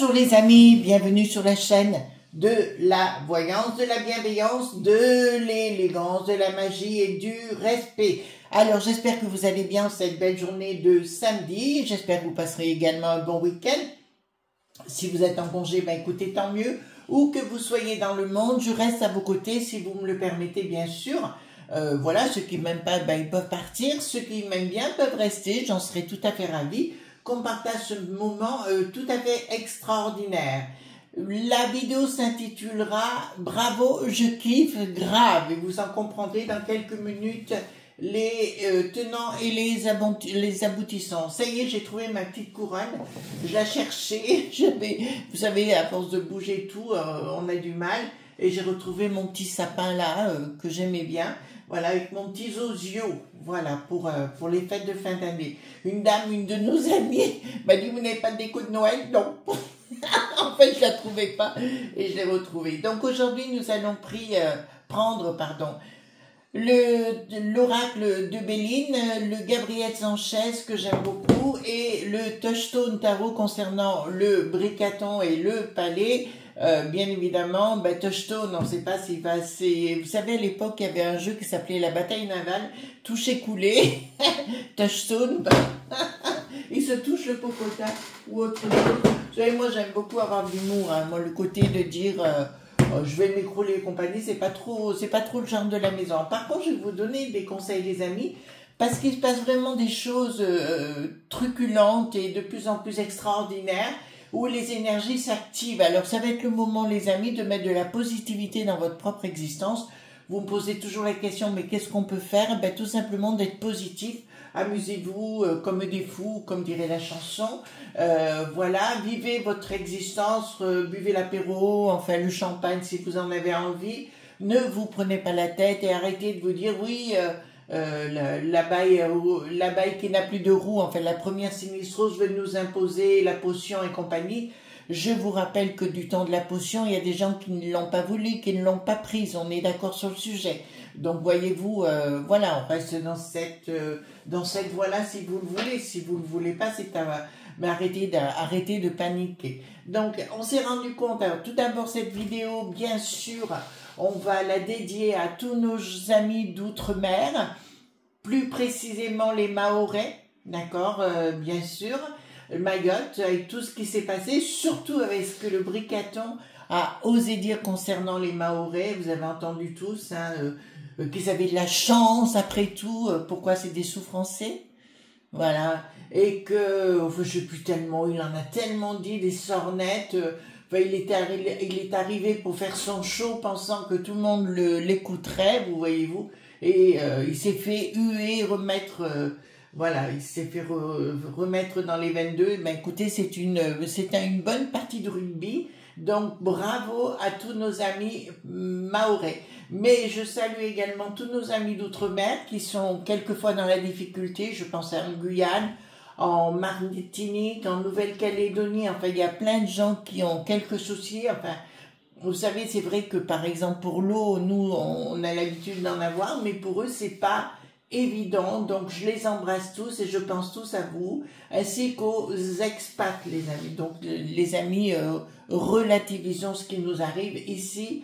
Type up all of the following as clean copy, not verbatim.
Bonjour les amis, bienvenue sur la chaîne de la voyance, de la bienveillance, de l'élégance, de la magie et du respect. Alors j'espère que vous allez bien cette belle journée de samedi, j'espère que vous passerez également un bon week-end. Si vous êtes en congé, ben écoutez, tant mieux. Ou que vous soyez dans le monde, je reste à vos côtés si vous me le permettez bien sûr. Voilà, ceux qui m'aiment pas, ben, ils peuvent partir. Ceux qui m'aiment bien peuvent rester, j'en serai tout à fait ravie qu'on partage ce moment tout à fait extraordinaire. La vidéo s'intitulera « Bravo, je kiffe grave » et vous en comprendrez dans quelques minutes les tenants et les aboutissants. Ça y est, j'ai trouvé ma petite couronne. Je la cherchais. Vous savez, à force de bouger tout, on a du mal. Et j'ai retrouvé mon petit sapin là, que j'aimais bien. Voilà, avec mon petit zozio. Voilà, pour les fêtes de fin d'année. Une dame, une de nos amies, m'a dit, vous n'avez pas de déco de Noël? Non. En fait, je la trouvais pas et je l'ai retrouvée. Donc aujourd'hui, nous allons prendre l'oracle de Béline, le Gabriel Sanchez que j'aime beaucoup et le Touchstone Tarot concernant le Bricaton et le Palais. Bien évidemment, Touchstone, on ne sait pas s'il va assez... Vous savez, à l'époque, il y avait un jeu qui s'appelait La Bataille Navale, toucher coulé, Touchstone, il se touche le popotin ou autre chose. Vous savez, moi j'aime beaucoup avoir de l'humour, hein. Moi le côté de dire... je vais m'écrouler et compagnie, c'est pas trop le genre de la maison. Par contre, je vais vous donner des conseils, les amis, parce qu'il se passe vraiment des choses truculentes et de plus en plus extraordinaires où les énergies s'activent. Alors, ça va être le moment, les amis, de mettre de la positivité dans votre propre existence. Vous me posez toujours la question, mais qu'est-ce qu'on peut faire? Tout simplement d'être positif. Amusez-vous comme des fous, comme dirait la chanson. Voilà, vivez votre existence, buvez l'apéro, enfin le champagne si vous en avez envie. Ne vous prenez pas la tête et arrêtez de vous dire oui, la baille qui n'a plus de roue, enfin la première sinistrose veut nous imposer la potion et compagnie. Je vous rappelle que du temps de la potion, il y a des gens qui ne l'ont pas voulu, qui ne l'ont pas prise. On est d'accord sur le sujet. Donc voyez-vous, voilà, on reste dans cette voie-là si vous le voulez. Si vous ne le voulez pas, c'est à... Mais arrêtez de paniquer. Donc, on s'est rendu compte, alors tout d'abord cette vidéo, bien sûr, on va la dédier à tous nos amis d'outre-mer, plus précisément les Mahorais, d'accord, bien sûr, Mayotte, avec tout ce qui s'est passé, surtout avec ce que le Bricaton a osé dire concernant les Mahorais. Vous avez entendu tous, hein, qu'ils avaient de la chance après tout, pourquoi c'est des sous-français, voilà, et que, enfin, je sais plus tellement, il en a tellement dit, des sornettes, enfin, il est arrivé pour faire son show pensant que tout le monde l'écouterait, vous voyez-vous, et il s'est fait huer, remettre, voilà, il s'est fait remettre dans les 22, écoutez, c'est une bonne partie de rugby, donc bravo à tous nos amis mahorais. Mais je salue également tous nos amis d'outre-mer qui sont quelquefois dans la difficulté. Je pense en Guyane, en Martinique, en Nouvelle-Calédonie. Enfin, il y a plein de gens qui ont quelques soucis. Enfin, vous savez, c'est vrai que par exemple pour l'eau, nous, on a l'habitude d'en avoir, mais pour eux, c'est pas évident. Donc, je les embrasse tous et je pense tous à vous, ainsi qu'aux expats, les amis. Donc, les amis, relativisons ce qui nous arrive ici.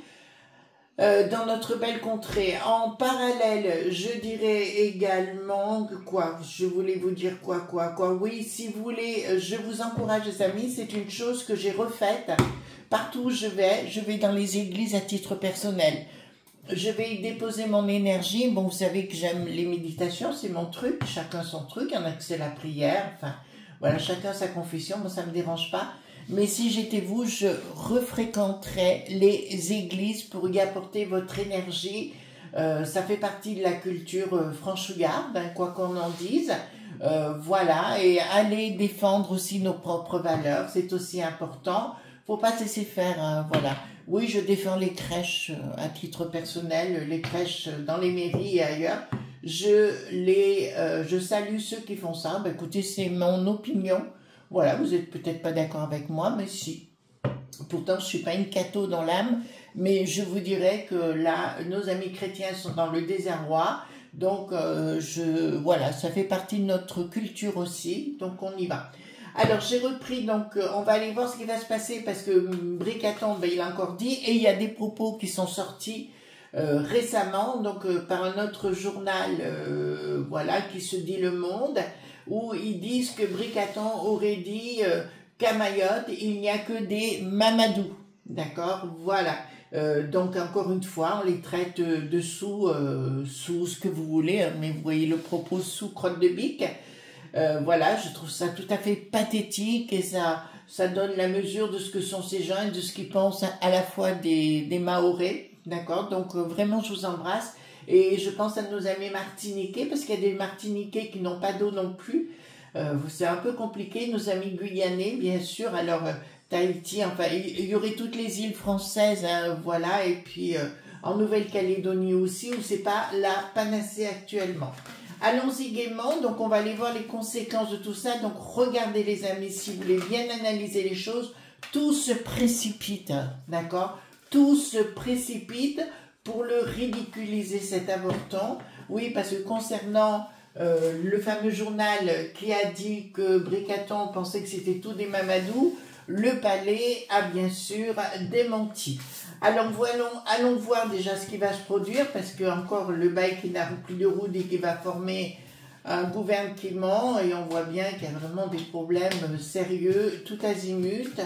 Dans notre belle contrée. En parallèle, je dirais également que quoi? Je voulais vous dire quoi? Oui, si vous voulez, je vous encourage les amis, c'est une chose que j'ai refaite. Partout où je vais dans les églises à titre personnel. Je vais y déposer mon énergie. Bon, vous savez que j'aime les méditations, c'est mon truc. Chacun son truc, il y en a que c'est la prière. Enfin, voilà, chacun sa confession. Moi, ça me dérange pas. Mais si j'étais vous, je refréquenterais les églises pour y apporter votre énergie. Ça fait partie de la culture franchouillarde, hein, quoi qu'on en dise. Voilà, et aller défendre aussi nos propres valeurs, c'est aussi important. Faut pas se laisser faire, hein, voilà. Oui, je défends les crèches à titre personnel, les crèches dans les mairies et ailleurs. Je salue ceux qui font ça. Écoutez, c'est mon opinion. Voilà, vous êtes peut-être pas d'accord avec moi, mais si. Pourtant, je suis pas une catho dans l'âme, mais je vous dirais que là, nos amis chrétiens sont dans le désarroi. Donc, voilà, ça fait partie de notre culture aussi, donc on y va. Alors, j'ai repris, donc, on va aller voir ce qui va se passer, parce que Bricaton, ben, il a encore dit, et il y a des propos qui sont sortis récemment, donc, par un autre journal, voilà, qui se dit Le Monde, où ils disent que Bricaton aurait dit qu'à Mayotte, il n'y a que des Mamadou. D'accord, voilà. Donc encore une fois, on les traite dessous, sous ce que vous voulez, hein, mais vous voyez le propos sous crotte de bique. Voilà, je trouve ça tout à fait pathétique et ça donne la mesure de ce que sont ces gens et de ce qu'ils pensent à la fois des Mahorais. D'accord, donc vraiment je vous embrasse et je pense à nos amis martiniquais parce qu'il y a des Martiniquais qui n'ont pas d'eau non plus. C'est un peu compliqué, nos amis guyanais bien sûr, alors Tahiti, enfin il y aurait toutes les îles françaises, hein, voilà, et puis en Nouvelle-Calédonie aussi où c'est pas la panacée actuellement. Allons-y gaiement, donc on va aller voir les conséquences de tout ça, donc regardez les amis, si vous voulez bien analyser les choses, tout se précipite, d'accord? Tout se précipite pour le ridiculiser cet avorton, oui, parce que concernant le fameux journal qui a dit que Bricaton pensait que c'était tout des Mamadou, le palais a bien sûr démenti. Alors allons voir déjà ce qui va se produire, parce que encore le bail qui n'a plus de roue et qui va former un gouvernement, et on voit bien qu'il y a vraiment des problèmes sérieux, tout azimut.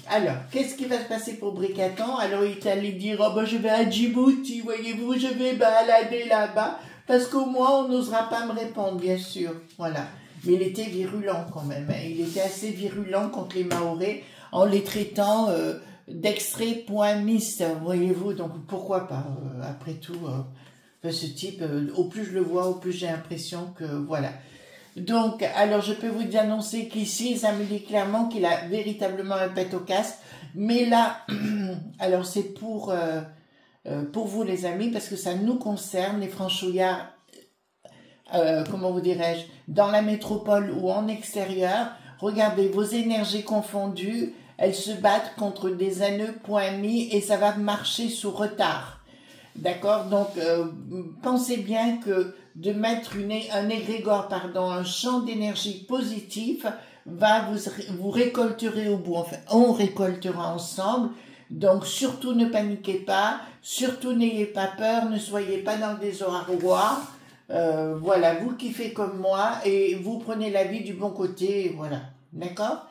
Alors, qu'est-ce qui va se passer pour Bricaton? Alors, il est allé dire, oh ben je vais à Djibouti, voyez-vous, je vais balader là-bas, parce qu'au moins on n'osera pas me répondre, bien sûr, voilà. Mais il était virulent quand même, hein. Il était assez virulent contre les Mahorais, en les traitant d'extrait.miss, voyez-vous, donc pourquoi pas, après tout, ce type, au plus je le vois, au plus j'ai l'impression que, voilà. Donc, alors je peux vous annoncer qu'ici, ça me dit clairement qu'il a véritablement un pet au casque, mais là, alors c'est pour vous les amis, parce que ça nous concerne, les franchouillards, comment vous dirais-je, dans la métropole ou en extérieur, regardez, vos énergies confondues, elles se battent contre des anneaux point mis et ça va marcher sous retard. D'accord? Donc, pensez bien que de mettre un égrégore, pardon, un champ d'énergie positif, vous récolterez au bout. Enfin, on récoltera ensemble. Donc, surtout ne paniquez pas, surtout n'ayez pas peur, ne soyez pas dans le désarroi. Voilà, vous kiffez comme moi et vous prenez la vie du bon côté, voilà. D'accord?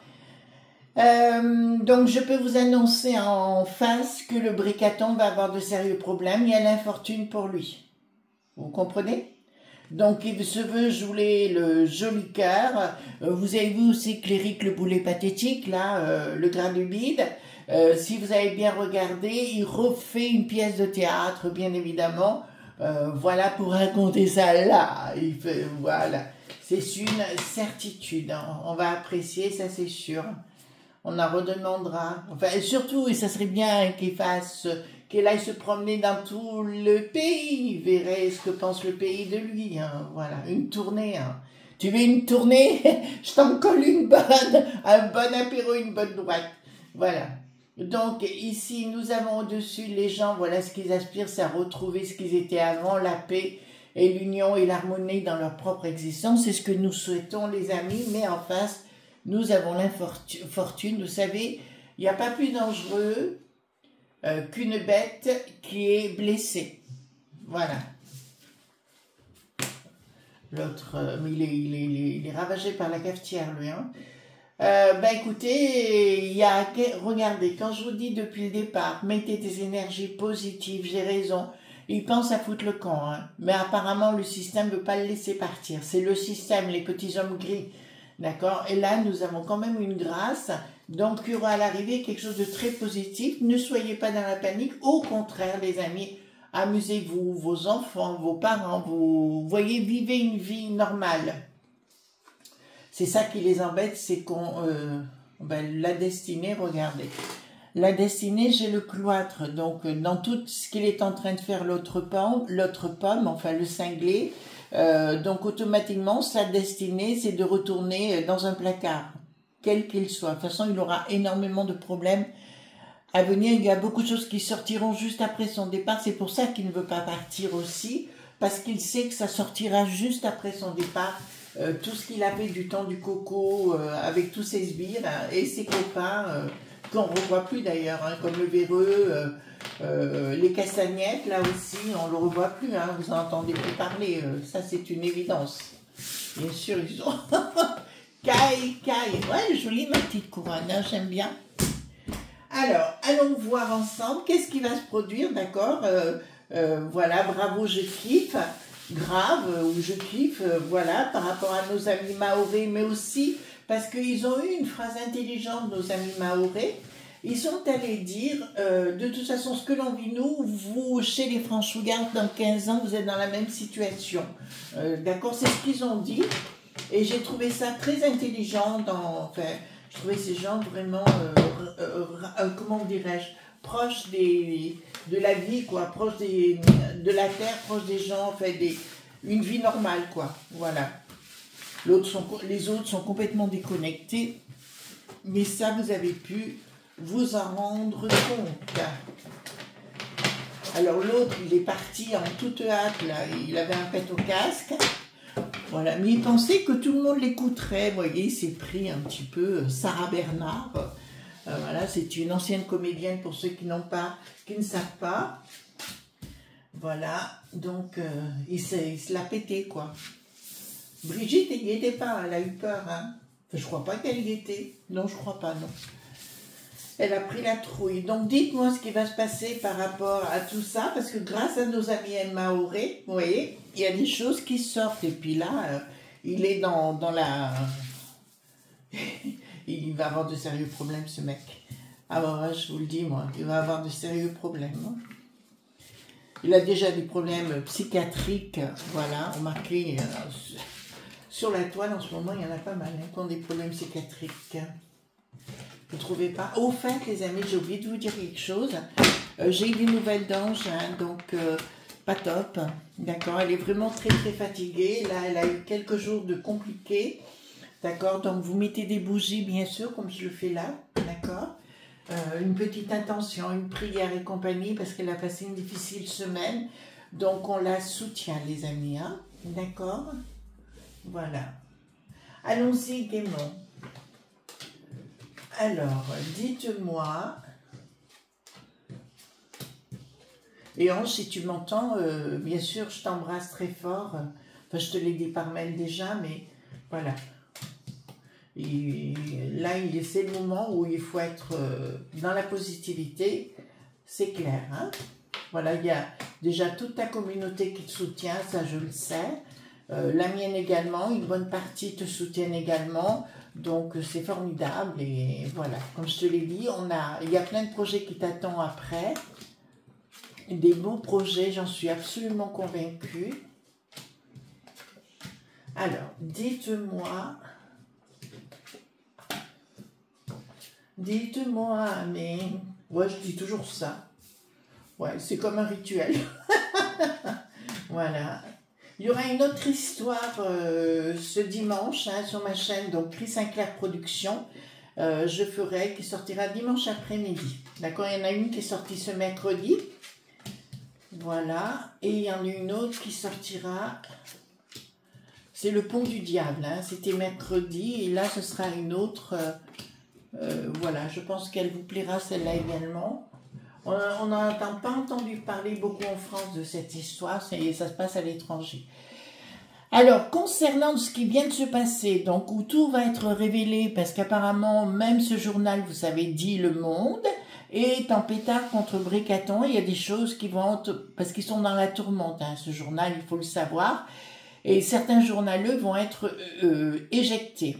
Donc je peux vous annoncer en face que le Bricaton va avoir de sérieux problèmes. Il y a l'infortune pour lui. Vous comprenez? Donc il se veut jouer le joli cœur. Vous avez vu aussi Cléric le boulet pathétique, là, le grain de bide. Si vous avez bien regardé, il refait une pièce de théâtre, bien évidemment. Voilà pour raconter ça là. Voilà. C'est une certitude, hein. On va apprécier, ça c'est sûr. On en redemandera. Enfin, et surtout, et ça serait bien qu'il aille se promener dans tout le pays. Il verrait ce que pense le pays de lui, hein. Voilà, une tournée, hein. Tu veux une tournée? Je t'en colle un bon apéro, une bonne droite. Voilà. Donc, ici, nous avons au-dessus les gens, voilà ce qu'ils aspirent, c'est à retrouver ce qu'ils étaient avant, la paix et l'union et l'harmonie dans leur propre existence. C'est ce que nous souhaitons, les amis, mais en face, nous avons l'infortune. Vous savez, il n'y a pas plus dangereux qu'une bête qui est blessée. Voilà. L'autre, il est ravagé par la cafetière, lui. Hein. Écoutez, regardez, quand je vous dis depuis le départ, mettez des énergies positives, j'ai raison. Il pense à foutre le camp, hein. Mais apparemment, le système ne veut pas le laisser partir. C'est le système, les petits hommes gris. D'accord? Et là, nous avons quand même une grâce. Donc, il y aura à l'arrivée quelque chose de très positif. Ne soyez pas dans la panique. Au contraire, les amis, amusez-vous, vos enfants, vos parents, vous voyez, vivez une vie normale. C'est ça qui les embête, c'est la destinée, regardez. La destinée, j'ai le cloître. Donc, dans tout ce qu'il est en train de faire l'autre pomme, enfin le cinglé, donc automatiquement, sa destinée, c'est de retourner dans un placard, quel qu'il soit. De toute façon, il aura énormément de problèmes à venir. Il y a beaucoup de choses qui sortiront juste après son départ. C'est pour ça qu'il ne veut pas partir aussi, parce qu'il sait que ça sortira juste après son départ. tout ce qu'il a fait du temps du coco avec tous ses sbires et ses copains, qu'on ne revoit plus d'ailleurs, hein, comme le véreux, les castagnettes, là aussi, on ne le revoit plus, hein, vous n'entendez plus parler, ça c'est une évidence. Bien sûr, ils ont... Caille, ouais, jolie ma petite couronne, hein, j'aime bien. Alors, allons voir ensemble qu'est-ce qui va se produire, d'accord, voilà, bravo, je kiffe, grave, ou je kiffe, voilà, par rapport à nos amis maoris, mais aussi parce qu'ils ont eu une phrase intelligente, nos amis maoris. Ils sont allés dire, de toute façon, ce que l'on vit nous, vous, chez les Franchougardes, dans 15 ans, vous êtes dans la même situation. D'accord, c'est ce qu'ils ont dit. Et j'ai trouvé ça très intelligent. Enfin, je trouvais ces gens vraiment, comment dirais-je, proches de la vie, quoi, proches de la terre, proches des gens, enfin, une vie normale, quoi. Voilà. Les autres sont complètement déconnectés. Mais ça, vous avez pu vous en rendre compte. Alors l'autre, il est parti en toute hâte, là, il avait un pet au casque, voilà, mais il pensait que tout le monde l'écouterait, vous voyez, il s'est pris un petit peu Sarah Bernard, voilà, c'est une ancienne comédienne pour ceux qui ne savent pas, voilà, donc il se l'a pété, quoi. Brigitte, elle n'y était pas, elle a eu peur, hein, enfin, je crois pas qu'elle y était, non, je crois pas, non. Elle a pris la trouille. Donc, dites-moi ce qui va se passer par rapport à tout ça, parce que grâce à nos amis maoris, vous voyez, il y a des choses qui sortent. Et puis là, il est dans la... il va avoir de sérieux problèmes, ce mec. Ah ouais, je vous le dis, moi, il va avoir de sérieux problèmes. Hein. Il a déjà des problèmes psychiatriques, voilà, remarquez, sur la toile, en ce moment, il y en a pas mal, hein, qui ont des problèmes psychiatriques. Vous ne trouvez pas? Au fait, les amis, j'ai oublié de vous dire quelque chose. J'ai eu des nouvelles d'Ange, hein, donc pas top. D'accord, elle est vraiment très très fatiguée. Là, elle a eu quelques jours de compliqués. D'accord, donc vous mettez des bougies, bien sûr, comme je le fais là. D'accord, une petite intention, une prière et compagnie, parce qu'elle a passé une difficile semaine. Donc on la soutient, les amis. Hein, d'accord, voilà. Allons-y gaiement. Alors, dites-moi, et Ange, si tu m'entends, bien sûr, je t'embrasse très fort. Enfin, je te l'ai dit par mail déjà, mais voilà. Et là, c'est le moment où il faut être dans la positivité, c'est clair. Hein, voilà, il y a déjà toute ta communauté qui te soutient, ça je le sais. La mienne également, une bonne partie te soutiennent également. Donc c'est formidable et voilà, comme je te l'ai dit, il y a plein de projets qui t'attendent après, des beaux projets, j'en suis absolument convaincue. Alors, dites-moi, mais, ouais, je dis toujours ça, ouais, c'est comme un rituel, voilà. Il y aura une autre histoire ce dimanche hein, sur ma chaîne, donc Chris Sinclair Productions. Je ferai, qui sortira dimanche après-midi. D'accord, il y en a une qui est sortie ce mercredi. Voilà. Et il y en a une autre qui sortira. C'est Le Pont du Diable. Hein, c'était mercredi. Et là, ce sera une autre. Voilà, je pense qu'elle vous plaira celle-là également. On n'a pas entendu parler beaucoup en France de cette histoire, ça se passe à l'étranger. Alors, concernant ce qui vient de se passer, donc où tout va être révélé, parce qu'apparemment, même ce journal, vous savez, dit Le Monde, est en pétard contre Bricaton, il y a des choses qui vont, parce qu'ils sont dans la tourmente, hein, ce journal, il faut le savoir, et certains journaleux vont être éjectés.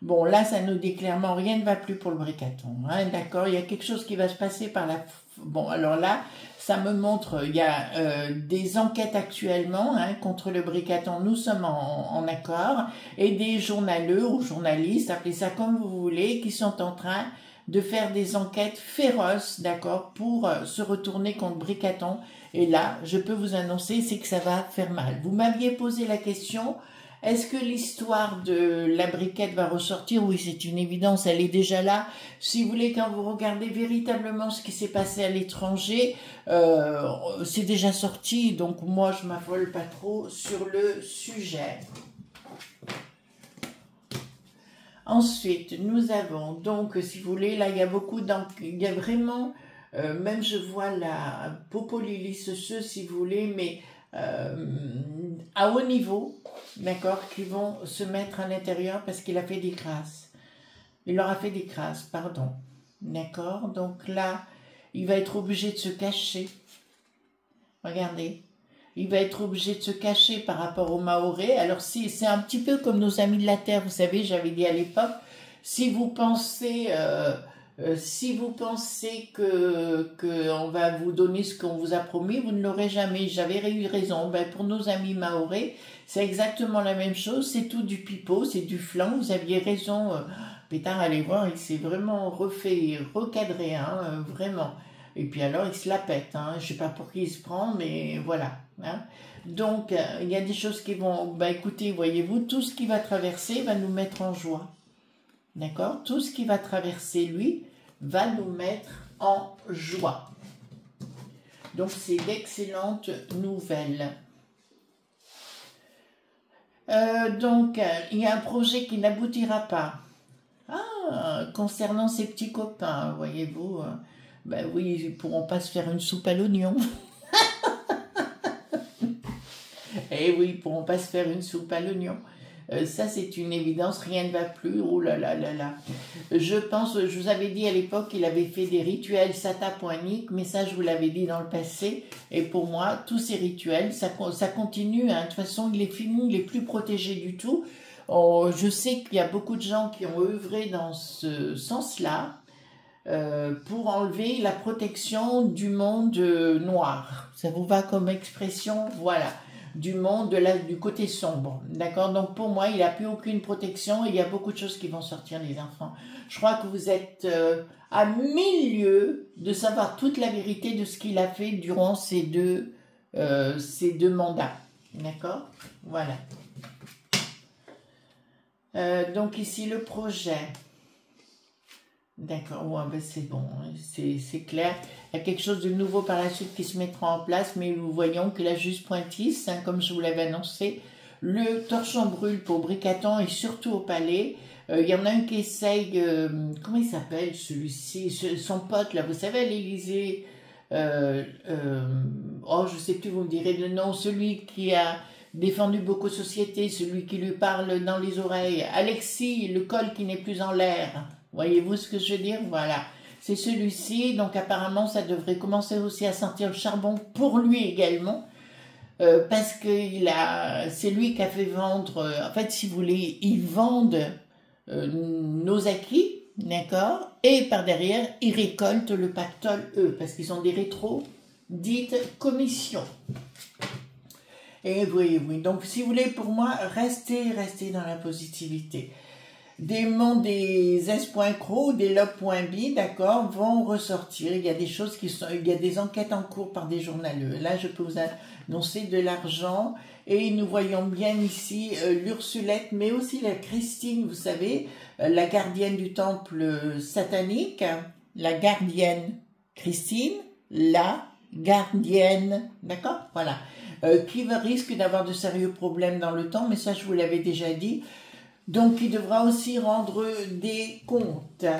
Bon, là, ça nous dit clairement, rien ne va plus pour le Bricaton. Hein, d'accord, il y a quelque chose qui va se passer par la... Bon, alors là, ça me montre, il y a des enquêtes actuellement hein, contre le Bricaton, nous sommes en accord, et des journaleux ou journalistes, appelez ça comme vous voulez, qui sont en train de faire des enquêtes féroces, d'accord, pour se retourner contre Bricaton. Et là, je peux vous annoncer, c'est que ça va faire mal. Vous m'aviez posé la question... Est-ce que l'histoire de la briquette va ressortir? Oui, c'est une évidence, elle est déjà là. Si vous voulez, quand vous regardez véritablement ce qui s'est passé à l'étranger, c'est déjà sorti, donc moi je m'affole pas trop sur le sujet. Ensuite, nous avons donc, si vous voulez, là il y a beaucoup, il y a vraiment, même je vois la Popolilis, ceux si vous voulez, mais à haut niveau, d'accord, qui vont se mettre à l'intérieur parce qu'il a fait des grâces. Il leur a fait des grâces, pardon. D'accord, donc là, il va être obligé de se cacher. Regardez. Il va être obligé de se cacher par rapport aux Mahorais. Alors, si c'est un petit peu comme nos amis de la Terre, vous savez, j'avais dit à l'époque, si vous pensez que on va vous donner ce qu'on vous a promis, vous ne l'aurez jamais. J'avais eu raison. Ben, pour nos amis Mahorais, c'est exactement la même chose. C'est tout du pipeau, c'est du flan. Vous aviez raison. Pétard, allez voir, il s'est vraiment refait, recadré, hein, vraiment. Et puis alors, il se la pète. Hein. Je ne sais pas pour qui il se prend, mais voilà. Hein. Donc, il y a des choses qui vont... Bah, écoutez, voyez-vous, tout ce qui va traverser va nous mettre en joie. D'accord? Tout ce qui va traverser, lui, va nous mettre en joie. Donc, c'est d'excellentes nouvelles. Donc, il y a un projet qui n'aboutira pas. Ah, concernant ces petits copains, voyez-vous... Ben oui, ils ne pourront pas se faire une soupe à l'oignon. Eh oui, ils ne pourront pas se faire une soupe à l'oignon. Ça, c'est une évidence, rien ne va plus. Oh là là là là. Je pense, je vous avais dit à l'époque qu'il avait fait des rituels satapoiniques, mais ça, je vous l'avais dit dans le passé. Et pour moi, tous ces rituels, ça continue. Hein. De toute façon, il est fini, il n'est plus protégé du tout. Oh, je sais qu'il y a beaucoup de gens qui ont œuvré dans ce sens-là. Pour enlever la protection du monde noir. Ça vous va comme expression? Voilà. Du monde du côté sombre. D'accord? Donc pour moi, il n'a plus aucune protection et il y a beaucoup de choses qui vont sortir, les enfants. Je crois que vous êtes à 1000 lieues de savoir toute la vérité de ce qu'il a fait durant ces deux mandats. D'accord? Voilà. Donc ici, le projet... D'accord, ouais, ben c'est bon, c'est clair. Il y a quelque chose de nouveau par la suite qui se mettra en place, mais nous voyons que la juste pointisse, hein, comme je vous l'avais annoncé, le torchon brûle pour Bricaton et surtout au palais. Il y en a un qui essaye, comment il s'appelle celui-ci, son pote là, vous savez à l'Élysée, oh je sais plus, vous me direz le nom, celui qui a défendu beaucoup de sociétés, celui qui lui parle dans les oreilles, Alexis, le col qui n'est plus en l'air. Voyez-vous ce que je veux dire? Voilà. C'est celui-ci. Donc apparemment, ça devrait commencer aussi à sentir le charbon pour lui également. Parce que c'est lui qui a fait vendre... en fait, si vous voulez, ils vendent nos acquis, d'accord? Et par derrière, ils récoltent le pactole, eux, parce qu'ils ont des rétros dites commissions. Et voyez-vous. Donc, si vous voulez, pour moi, restez dans la positivité. Des S.cro, des log.bi, d'accord, vont ressortir. Il y a des choses il y a des enquêtes en cours par des journaleux. Là, je peux vous annoncer de l'argent. Et nous voyons bien ici l'Ursulette, mais aussi la Christine, vous savez, la gardienne du temple satanique, la gardienne Christine, la gardienne, d'accord, voilà, qui risque d'avoir de sérieux problèmes dans le temps, mais ça, je vous l'avais déjà dit. Donc, il devra aussi rendre des comptes. De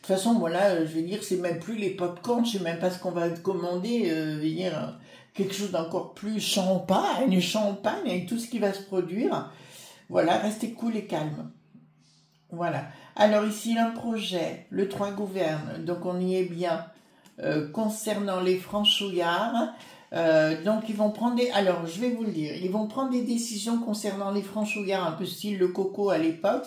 toute façon, voilà, je vais dire, c'est même plus les pop-corn, je sais même pas ce qu'on va commander, quelque chose d'encore plus champagne et tout ce qui va se produire. Voilà, restez cool et calme. Voilà. Alors ici, un projet, le 3 gouverne, donc on y est bien, concernant les franchouillards. Donc ils vont prendre alors je vais vous le dire, ils vont prendre des décisions concernant les franchouillards, un peu style le coco à l'époque,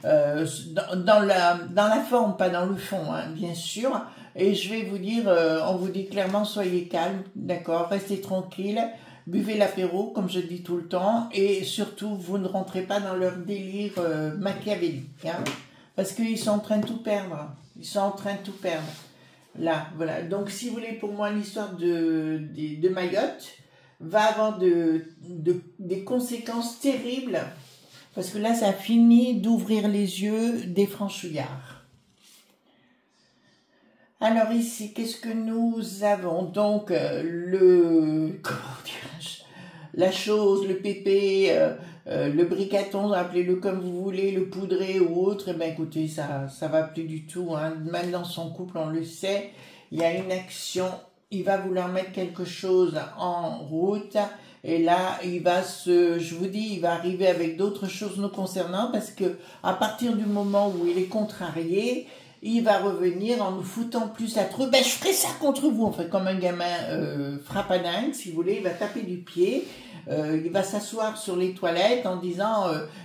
dans la forme, pas dans le fond, hein, bien sûr. Et je vais vous dire, on vous dit clairement, soyez calme, d'accord, restez tranquille, buvez l'apéro, comme je dis tout le temps, et surtout, vous ne rentrez pas dans leur délire machiavélique, hein, parce qu'ils sont en train de tout perdre, ils sont en train de tout perdre. Là, voilà. Donc, si vous voulez, pour moi, l'histoire de Mayotte va avoir des conséquences terribles. Parce que là, ça a fini d'ouvrir les yeux des franchouillards. Alors ici, qu'est-ce que nous avons? Donc, comment dirais-je, la chose, le pépé, le bricaton, appelez-le comme vous voulez, le poudré ou autre, eh ben écoutez, ça va plus du tout, hein. Même dans son couple, on le sait, il y a une action, il va vouloir mettre quelque chose en route, et là, je vous dis, il va arriver avec d'autres choses nous concernant, parce que à partir du moment où il est contrarié, il va revenir en nous foutant plus la trouille. Ben, je ferai ça contre vous. En fait, comme un gamin frappe à dingue, si vous voulez, il va taper du pied, il va s'asseoir sur les toilettes en disant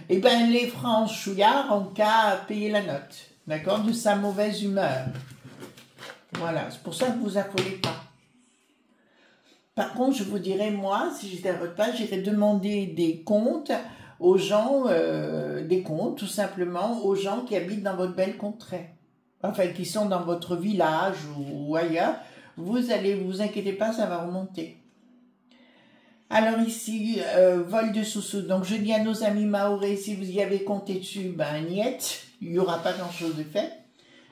eh ben, les franchouillards ont qu'à payer la note. D'accord? De sa mauvaise humeur. Voilà, c'est pour ça que vous affolez pas. Par contre, je vous dirais, moi, si j'étais à votre place, j'irais demander des comptes aux gens, des comptes, tout simplement, aux gens qui habitent dans votre belle contrée. Enfin, qui sont dans votre village ou ailleurs. Vous inquiétez pas, ça va remonter. Alors ici, vol de sous-sous. Donc, je dis à nos amis maoris, si vous y avez compté dessus, ben, niet, il n'y aura pas grand-chose de fait.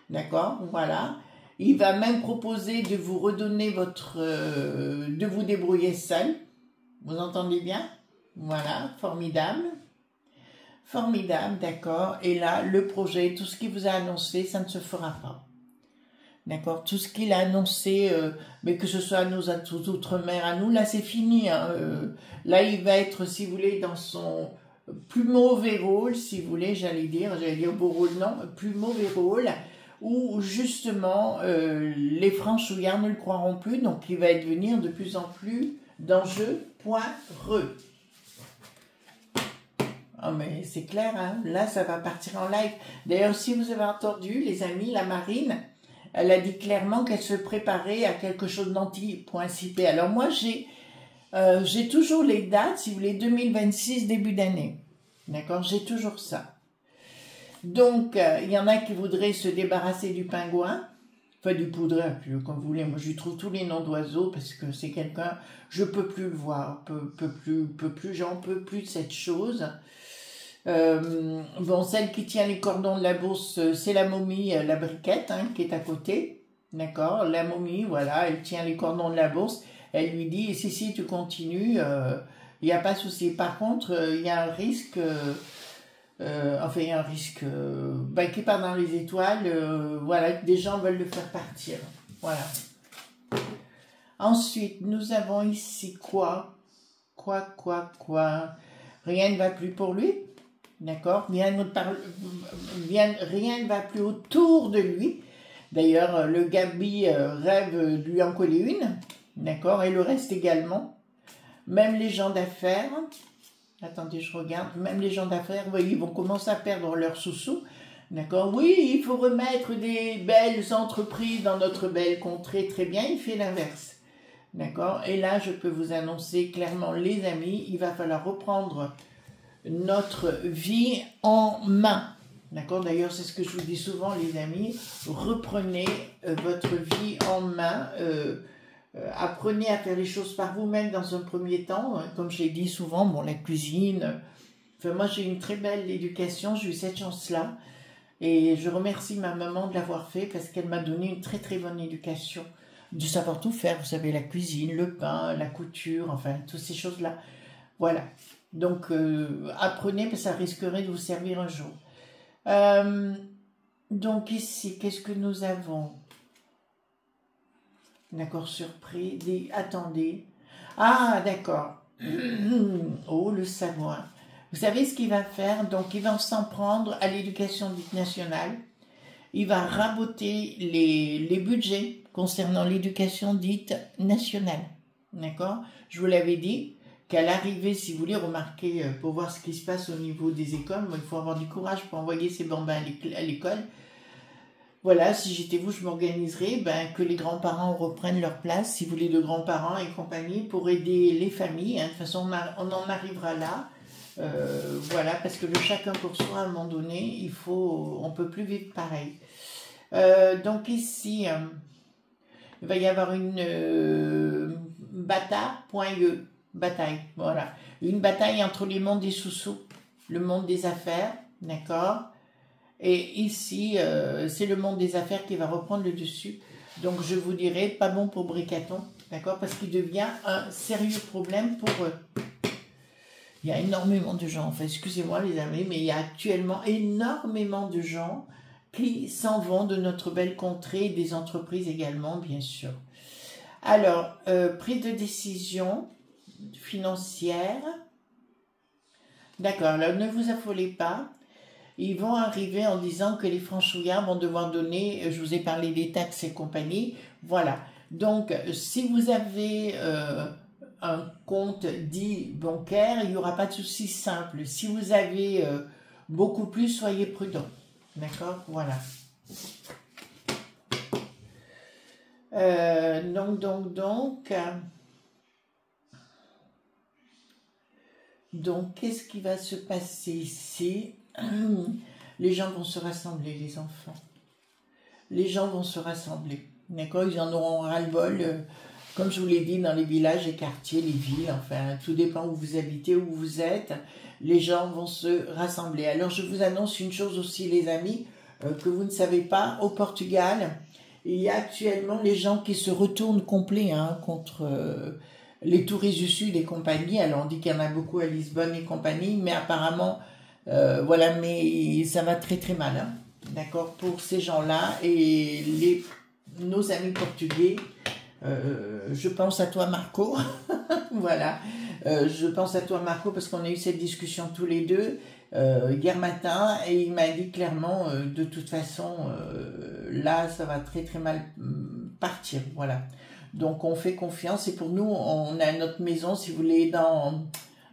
D'accord? Voilà. Il va même proposer de vous redonner de vous débrouiller seul. Vous entendez bien? Voilà, formidable. Formidable, d'accord. Et là, le projet, tout ce qu'il vous a annoncé, ça ne se fera pas. D'accord? Tout ce qu'il a annoncé, mais que ce soit à nos outre-mer, à nous, là, c'est fini. Hein. Là, il va être, si vous voulez, dans son plus mauvais rôle, si vous voulez, j'allais dire beau rôle, non, plus mauvais rôle, où justement les franchouillards ne le croiront plus, donc il va devenir de plus en plus dangereux. Oh mais c'est clair, hein? Là ça va partir en live. D'ailleurs, si vous avez entendu, les amis, la marine, elle a dit clairement qu'elle se préparait à quelque chose d'anti-.cp. Alors moi j'ai toujours les dates, si vous voulez, 2026, début d'année. D'accord? J'ai toujours ça. Donc, il y en a qui voudraient se débarrasser du pingouin, enfin du poudré, comme vous voulez. Moi, je lui trouve tous les noms d'oiseaux parce que c'est quelqu'un, je peux plus le voir, j'en peux plus de cette chose. Bon, celle qui tient les cordons de la bourse, c'est la momie, la briquette, hein, qui est à côté. D'accord? La momie, voilà, elle tient les cordons de la bourse. Elle lui dit, si, tu continues, il n'y a pas de souci. Par contre, il y a un risque... enfin, il y a un risque qui part dans les étoiles, voilà, des gens veulent le faire partir. Voilà. Ensuite, nous avons ici quoi? Rien ne va plus pour lui. D'accord? Rien ne va plus autour de lui. D'ailleurs, le Gabi rêve de lui en coller une. D'accord? Et le reste également. Même les gens d'affaires. Attendez, je regarde. Même les gens d'affaires, vous voyez, ils vont commencer à perdre leurs sous-sous. D'accord? Oui, il faut remettre des belles entreprises dans notre belle contrée. Très bien, il fait l'inverse. D'accord? Et là, je peux vous annoncer clairement, les amis, il va falloir reprendre notre vie en main. D'accord? D'ailleurs, c'est ce que je vous dis souvent, les amis. Reprenez votre vie en main. Apprenez à faire les choses par vous-même dans un premier temps. Comme je l'ai dit souvent, bon, la cuisine. Enfin, moi, j'ai une très belle éducation. J'ai eu cette chance-là. Et je remercie ma maman de l'avoir fait parce qu'elle m'a donné une très très bonne éducation. De savoir tout faire. Vous savez, la cuisine, le pain, la couture, enfin, toutes ces choses-là. Voilà. Donc, apprenez, parce que ça risquerait de vous servir un jour. Donc ici, qu'est-ce que nous avons? D'accord, surpris. Attendez. Ah, d'accord. Oh, le savoir. Vous savez ce qu'il va faire? Donc, il va s'en prendre à l'éducation dite nationale. Il va raboter les budgets concernant l'éducation dite nationale. D'accord? Je vous l'avais dit qu'à l'arrivée, si vous voulez remarquer, pour voir ce qui se passe au niveau des écoles, il faut avoir du courage pour envoyer ses bambins à l'école. Voilà, si j'étais vous, je m'organiserais que les grands-parents reprennent leur place, si vous voulez, de grands-parents et compagnie, pour aider les familles. Hein. De toute façon, on en arrivera là. Voilà, parce que le chacun pour soi, à un moment donné, on peut plus vivre pareil. Donc ici, il va y avoir une bataille, voilà. Une bataille entre les mondes des sous-sous, le monde des affaires, d'accord? Et ici, c'est le monde des affaires qui va reprendre le dessus. Donc, je vous dirais, pas bon pour Bricaton, d'accord? Parce qu'il devient un sérieux problème pour eux. Il y a énormément de gens, enfin, excusez-moi les amis, mais il y a actuellement énormément de gens qui s'en vont de notre belle contrée, des entreprises également, bien sûr. Alors, prise de décision financière. D'accord, alors ne vous affolez pas. Ils vont arriver en disant que les franchouillards vont devoir donner, je vous ai parlé des taxes et compagnie, voilà. Donc, si vous avez un compte dit bancaire, il n'y aura pas de souci simple. Si vous avez beaucoup plus, soyez prudent. D'accord? Voilà. Donc, qu'est-ce qui va se passer ici? Les gens vont se rassembler, les enfants. Les gens vont se rassembler. D'accord? Ils en auront ras-le-bol. Comme je vous l'ai dit, dans les villages, les quartiers, les villes, enfin, tout dépend où vous habitez, où vous êtes. Les gens vont se rassembler. Alors, je vous annonce une chose aussi, les amis, que vous ne savez pas. Au Portugal, il y a actuellement les gens qui se retournent complets contre les touristes du Sud et compagnie. Alors, on dit qu'il y en a beaucoup à Lisbonne et compagnie, mais apparemment, voilà, mais ça va très très mal. D'accord, pour ces gens-là et nos amis portugais. Je pense à toi, Marco. Voilà. Je pense à toi, Marco, parce qu'on a eu cette discussion tous les deux hier matin et il m'a dit clairement, de toute façon, là, ça va très très mal partir. Voilà. Donc, on fait confiance et pour nous, on a notre maison, si vous voulez,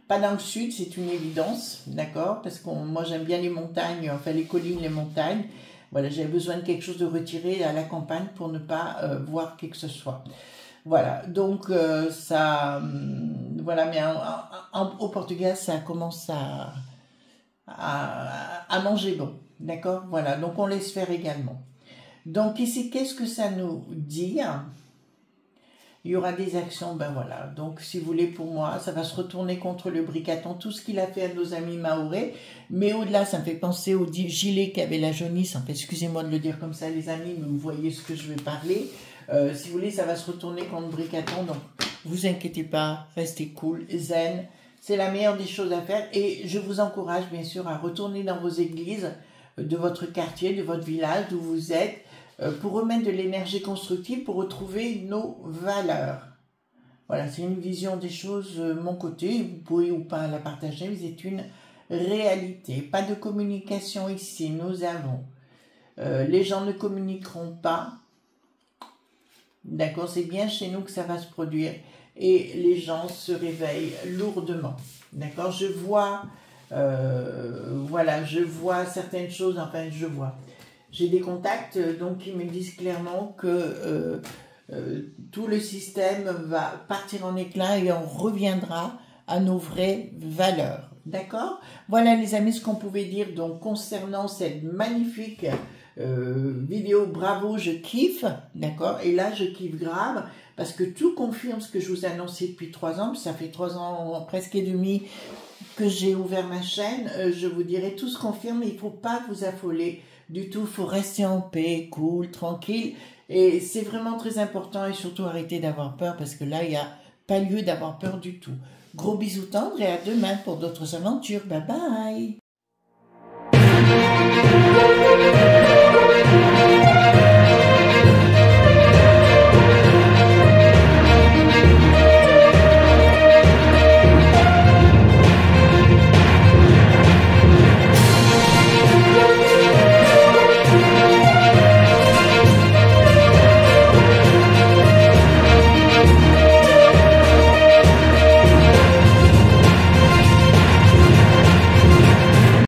pas dans le sud, c'est une évidence, d'accord, parce que moi, j'aime bien les montagnes, enfin les collines, les montagnes. Voilà, j'avais besoin de quelque chose de retiré à la campagne pour ne pas voir quelque que ce soit. Voilà, donc ça, voilà, mais au Portugal, ça commence à manger bon, d'accord? Voilà, donc on laisse faire également. Donc ici, qu'est-ce que ça nous dit? Il y aura des actions, ben voilà. Donc, si vous voulez, pour moi, ça va se retourner contre le bricaton, tout ce qu'il a fait à nos amis mahorais. Mais au-delà, ça me fait penser au gilet qu'avait la jaunisse. Enfin, excusez-moi de le dire comme ça, les amis, mais vous voyez ce que je vais parler. Si vous voulez, ça va se retourner contre le bricaton. Donc, vous inquiétez pas, restez cool, zen. C'est la meilleure des choses à faire. Et je vous encourage, bien sûr, à retourner dans vos églises de votre quartier, de votre village, d'où vous êtes, pour remettre de l'énergie constructive, pour retrouver nos valeurs. Voilà, c'est une vision des choses, mon côté, vous pouvez ou pas la partager, mais c'est une réalité. Pas de communication ici, nous avons. Les gens ne communiqueront pas. D'accord, c'est bien chez nous que ça va se produire. Et les gens se réveillent lourdement. D'accord, je vois, voilà, je vois certaines choses, enfin, je vois. J'ai des contacts donc qui me disent clairement que tout le système va partir en éclats et on reviendra à nos vraies valeurs. D'accord? Voilà les amis ce qu'on pouvait dire donc concernant cette magnifique vidéo. Bravo, je kiffe. D'accord? Et là je kiffe grave parce que tout confirme ce que je vous ai annoncé depuis 3 ans. Ça fait 3 ans presque et demi que j'ai ouvert ma chaîne. Je vous dirai tout se confirme. Il ne faut pas vous affoler du tout, il faut rester en paix, cool, tranquille. Et c'est vraiment très important et surtout arrêter d'avoir peur parce que là, il n'y a pas lieu d'avoir peur du tout. Gros bisous tendres et à demain pour d'autres aventures. Bye bye.